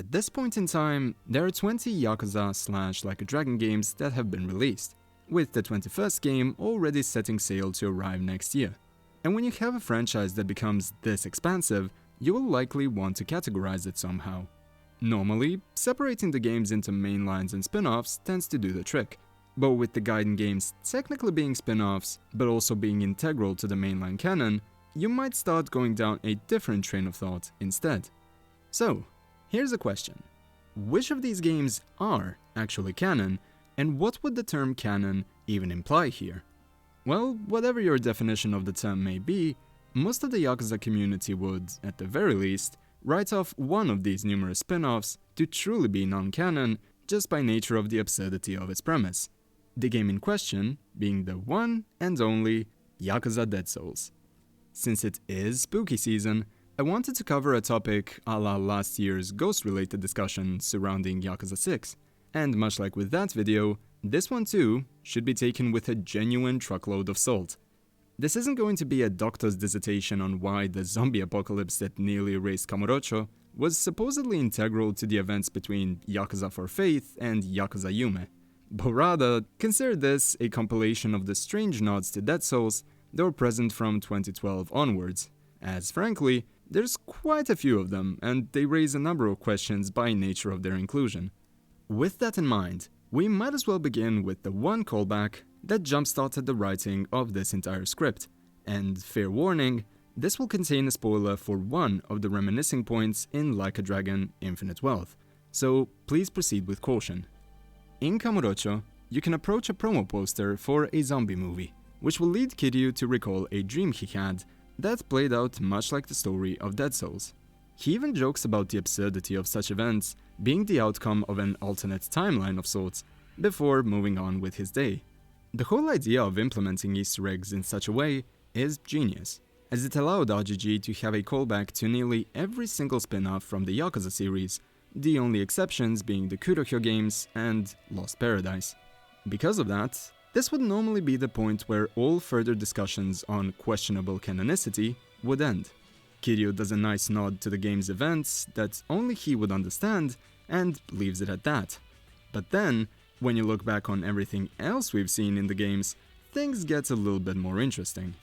At this point in time, there are 20 Yakuza / Like a Dragon games that have been released, with the 21st game already setting sail to arrive next year. And when you have a franchise that becomes this expansive, you will likely want to categorize it somehow. Normally, separating the games into mainlines and spin-offs tends to do the trick, but with the Gaiden games technically being spin-offs, but also being integral to the mainline canon, you might start going down a different train of thought instead. So, here's a question. Which of these games are actually canon, and what would the term canon even imply here? Well, whatever your definition of the term may be, most of the Yakuza community would, at the very least, write off one of these numerous spin-offs to truly be non-canon just by nature of the absurdity of its premise. The game in question being the one and only Yakuza Dead Souls. Since it is spooky season, I wanted to cover a topic a la last year's ghost-related discussion surrounding Yakuza 6, and much like with that video, this one too should be taken with a genuine truckload of salt. This isn't going to be a doctor's dissertation on why the zombie apocalypse that nearly erased Kamurocho was supposedly integral to the events between Yakuza for Faith and Yakuza Yume, but rather consider this a compilation of the strange nods to Dead Souls that were present from 2012 onwards, as frankly, there's quite a few of them and they raise a number of questions by nature of their inclusion. With that in mind, we might as well begin with the one callback that jump-started the writing of this entire script, and fair warning, this will contain a spoiler for one of the reminiscing points in Like a Dragon Infinite Wealth, so please proceed with caution. In Kamurocho, you can approach a promo poster for a zombie movie, which will lead Kiryu to recall a dream he had that played out much like the story of Dead Souls. He even jokes about the absurdity of such events being the outcome of an alternate timeline of sorts, before moving on with his day. The whole idea of implementing Easter eggs in such a way is genius, as it allowed RGG to have a callback to nearly every single spin-off from the Yakuza series, the only exceptions being the Kurohyou games and Lost Paradise. Because of that, this would normally be the point where all further discussions on questionable canonicity would end. Kiryu does a nice nod to the game's events that only he would understand and leaves it at that. But then, when you look back on everything else we've seen in the games, things get a little bit more interesting.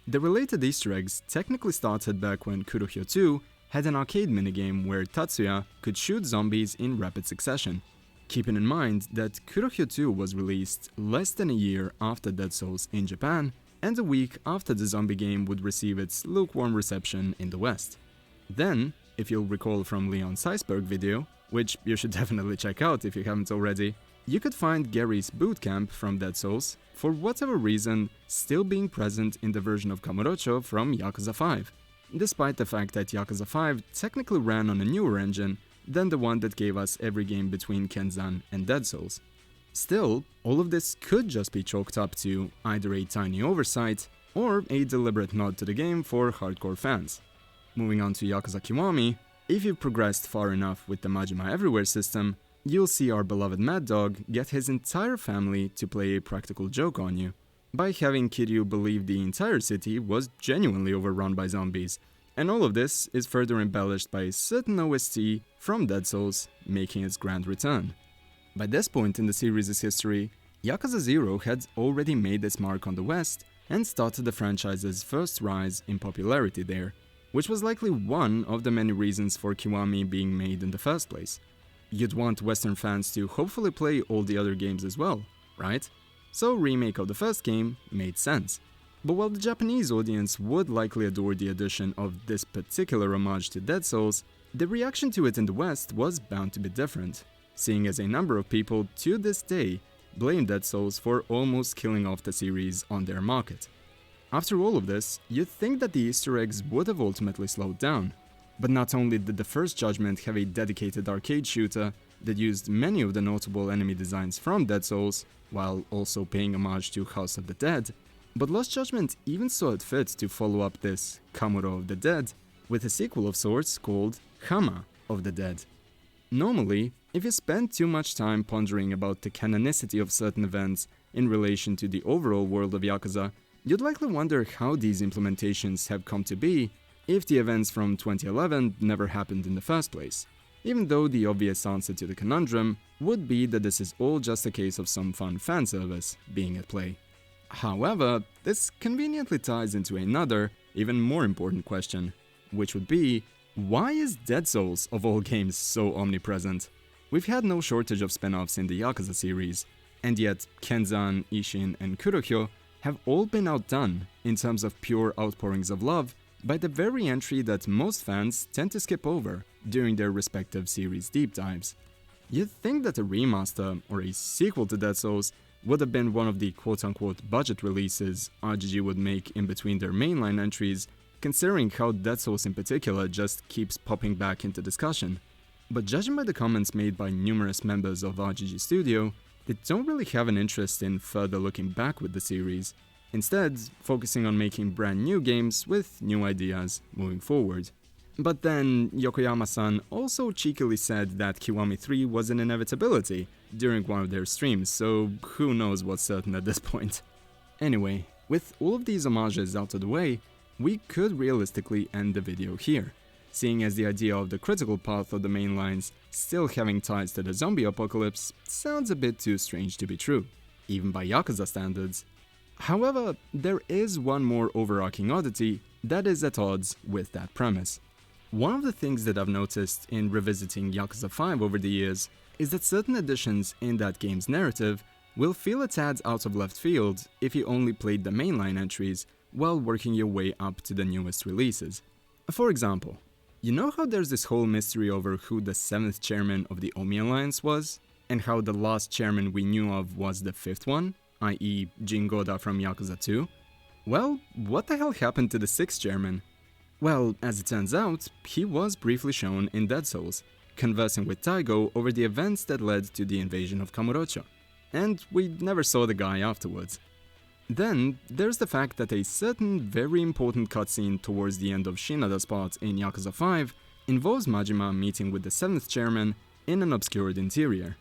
The related Easter eggs technically started back when Kurohyou 2 had an arcade minigame where Tatsuya could shoot zombies in rapid succession. Keeping in mind that Kurohyou 2 was released less than a year after Dead Souls in Japan, and a week after the zombie game would receive its lukewarm reception in the West. Then, if you'll recall from Leon's Iceberg video, which you should definitely check out if you haven't already, you could find Gary's bootcamp from Dead Souls, for whatever reason, still being present in the version of Kamurocho from Yakuza 5, despite the fact that Yakuza 5 technically ran on a newer engine than the one that gave us every game between Kenzan and Dead Souls. Still, all of this could just be chalked up to either a tiny oversight or a deliberate nod to the game for hardcore fans. Moving on to Yakuza Kiwami, if you've progressed far enough with the Majima Everywhere system, you'll see our beloved Mad Dog get his entire family to play a practical joke on you, by having Kiryu believe the entire city was genuinely overrun by zombies, and all of this is further embellished by a certain OST from Dead Souls making its grand return. By this point in the series' history, Yakuza 0 had already made its mark on the West and started the franchise's first rise in popularity there, which was likely one of the many reasons for Kiwami being made in the first place. You'd want Western fans to hopefully play all the other games as well, right? So a remake of the first game made sense. But while the Japanese audience would likely adore the addition of this particular homage to Dead Souls, the reaction to it in the West was bound to be different, seeing as a number of people to this day blame Dead Souls for almost killing off the series on their market. After all of this, you'd think that the Easter eggs would have ultimately slowed down. But not only did the first Judgment have a dedicated arcade shooter that used many of the notable enemy designs from Dead Souls, while also paying homage to House of the Dead, but Lost Judgment even saw it fit to follow up this Kamuro of the Dead with a sequel of sorts called Hama of the Dead. Normally, if you spend too much time pondering about the canonicity of certain events in relation to the overall world of Yakuza, you'd likely wonder how these implementations have come to be if the events from 2011 never happened in the first place. even though the obvious answer to the conundrum would be that this is all just a case of some fun fan service being at play. However, this conveniently ties into another, even more important question, which would be, why is Dead Souls, of all games, so omnipresent? We've had no shortage of spin-offs in the Yakuza series, and yet Kenzan, Ishin, and Kurohyo have all been outdone in terms of pure outpourings of love by the very entry that most fans tend to skip over during their respective series deep dives. You'd think that a remaster or a sequel to Dead Souls would have been one of the quote-unquote budget releases RGG would make in between their mainline entries, considering how Dead Souls in particular just keeps popping back into discussion. But judging by the comments made by numerous members of RGG Studio, they don't really have an interest in further looking back with the series, instead focusing on making brand new games with new ideas moving forward. But then Yokoyama-san also cheekily said that Kiwami 3 was an inevitability during one of their streams, so who knows what's certain at this point. Anyway, with all of these homages out of the way, we could realistically end the video here, seeing as the idea of the critical path of the main lines still having ties to the zombie apocalypse sounds a bit too strange to be true, even by Yakuza standards. However, there is one more overarching oddity that is at odds with that premise. One of the things that I've noticed in revisiting Yakuza 5 over the years is that certain additions in that game's narrative will feel a tad out of left field if you only played the mainline entries while working your way up to the newest releases. For example, you know how there's this whole mystery over who the 7th chairman of the Omi Alliance was, and how the last chairman we knew of was the 5th one, i.e. Jin Goda from Yakuza 2? Well, what the hell happened to the 6th chairman? Well, as it turns out, he was briefly shown in Dead Souls, conversing with Taigo over the events that led to the invasion of Kamurocho, and we never saw the guy afterwards. Then, there's the fact that a certain very important cutscene towards the end of Shinada's part in Yakuza 5 involves Majima meeting with the 7th chairman in an obscured interior.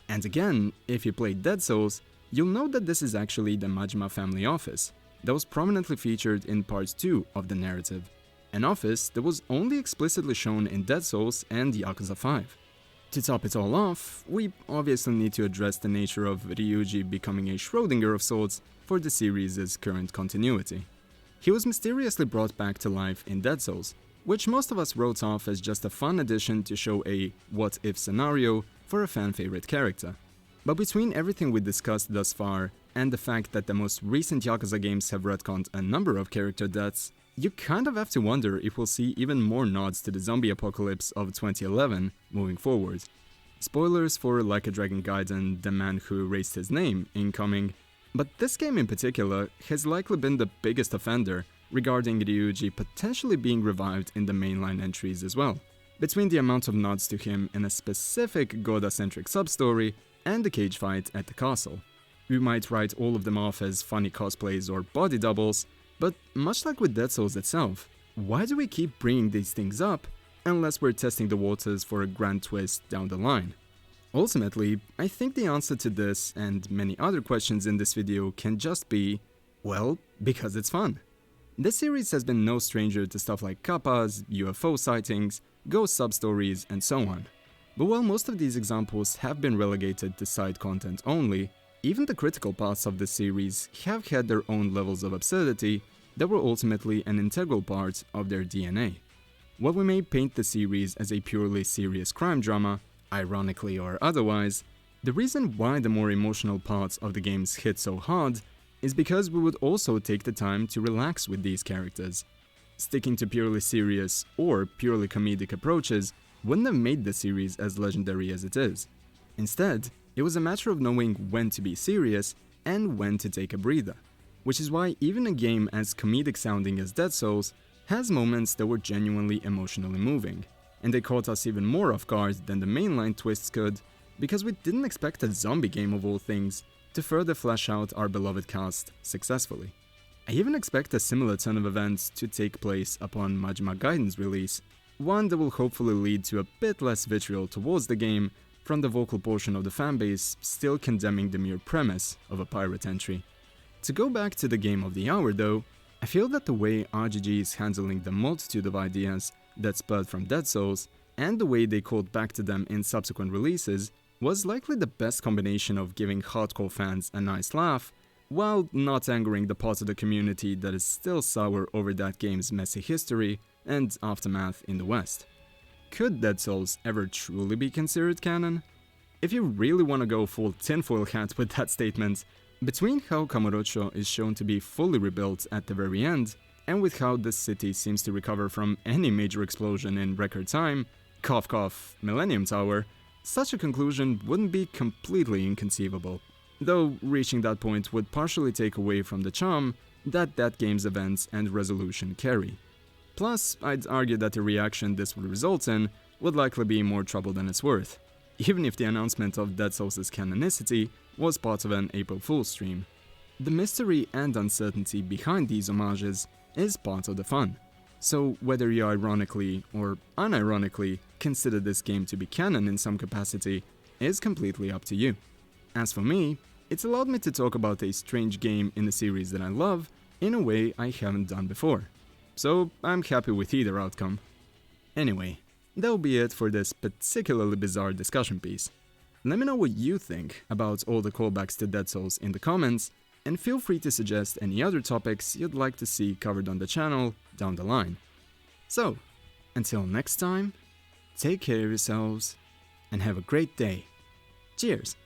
And again, if you played Dead Souls, you'll know that this is actually the Majima family office that was prominently featured in part 2 of the narrative, an office that was only explicitly shown in Dead Souls and Yakuza 5. To top it all off, we obviously need to address the nature of Ryuji becoming a Schrödinger of sorts for the series' current continuity. He was mysteriously brought back to life in Dead Souls, which most of us wrote off as just a fun addition to show a what-if scenario for a fan-favorite character. But between everything we discussed thus far, and the fact that the most recent Yakuza games have retconned a number of character deaths, you kind of have to wonder if we'll see even more nods to the zombie apocalypse of 2011 moving forward. Spoilers for Like a Dragon Gaiden, The Man Who Erased His Name incoming, but this game in particular has likely been the biggest offender regarding Ryuji potentially being revived in the mainline entries as well, between the amount of nods to him in a specific Goda-centric sub-story and the cage fight at the castle. We might write all of them off as funny cosplays or body doubles, but much like with Dead Souls itself, why do we keep bringing these things up unless we're testing the waters for a grand twist down the line? Ultimately, I think the answer to this and many other questions in this video can just be, well, because it's fun. This series has been no stranger to stuff like kappas, UFO sightings, ghost sub-stories, and so on. But while most of these examples have been relegated to side content only, even the critical parts of this series have had their own levels of absurdity that were ultimately an integral part of their DNA. While we may paint the series as a purely serious crime drama, ironically or otherwise, the reason why the more emotional parts of the games hit so hard is because we would also take the time to relax with these characters. Sticking to purely serious or purely comedic approaches wouldn't have made the series as legendary as it is. Instead, it was a matter of knowing when to be serious and when to take a breather, which is why even a game as comedic sounding as Dead Souls has moments that were genuinely emotionally moving, and they caught us even more off guard than the mainline twists could, because we didn't expect a zombie game of all things to further flesh out our beloved cast successfully. I even expect a similar turn of events to take place upon Majima Gaiden's release, one that will hopefully lead to a bit less vitriol towards the game from the vocal portion of the fanbase still condemning the mere premise of a pirate entry. To go back to the game of the hour though, I feel that the way RGG is handling the multitude of ideas that spurred from Dead Souls, and the way they called back to them in subsequent releases was likely the best combination of giving hardcore fans a nice laugh, while not angering the part of the community that is still sour over that game's messy history and aftermath in the West. Could Dead Souls ever truly be considered canon? If you really want to go full tinfoil hat with that statement, between how Kamurocho is shown to be fully rebuilt at the very end, and with how this city seems to recover from any major explosion in record time, cough cough, Millennium Tower, such a conclusion wouldn't be completely inconceivable, though reaching that point would partially take away from the charm that game's events and resolution carry. Plus, I'd argue that the reaction this would result in would likely be more trouble than it's worth, even if the announcement of Dead Souls' canonicity was part of an April Fool's stream. The mystery and uncertainty behind these homages is part of the fun, so whether you ironically or unironically consider this game to be canon in some capacity is completely up to you. As for me, it's allowed me to talk about a strange game in a series that I love in a way I haven't done before, so I'm happy with either outcome. Anyway, that'll be it for this particularly bizarre discussion piece. Let me know what you think about all the callbacks to Dead Souls in the comments, and feel free to suggest any other topics you'd like to see covered on the channel down the line. So, until next time, take care of yourselves, and have a great day. Cheers!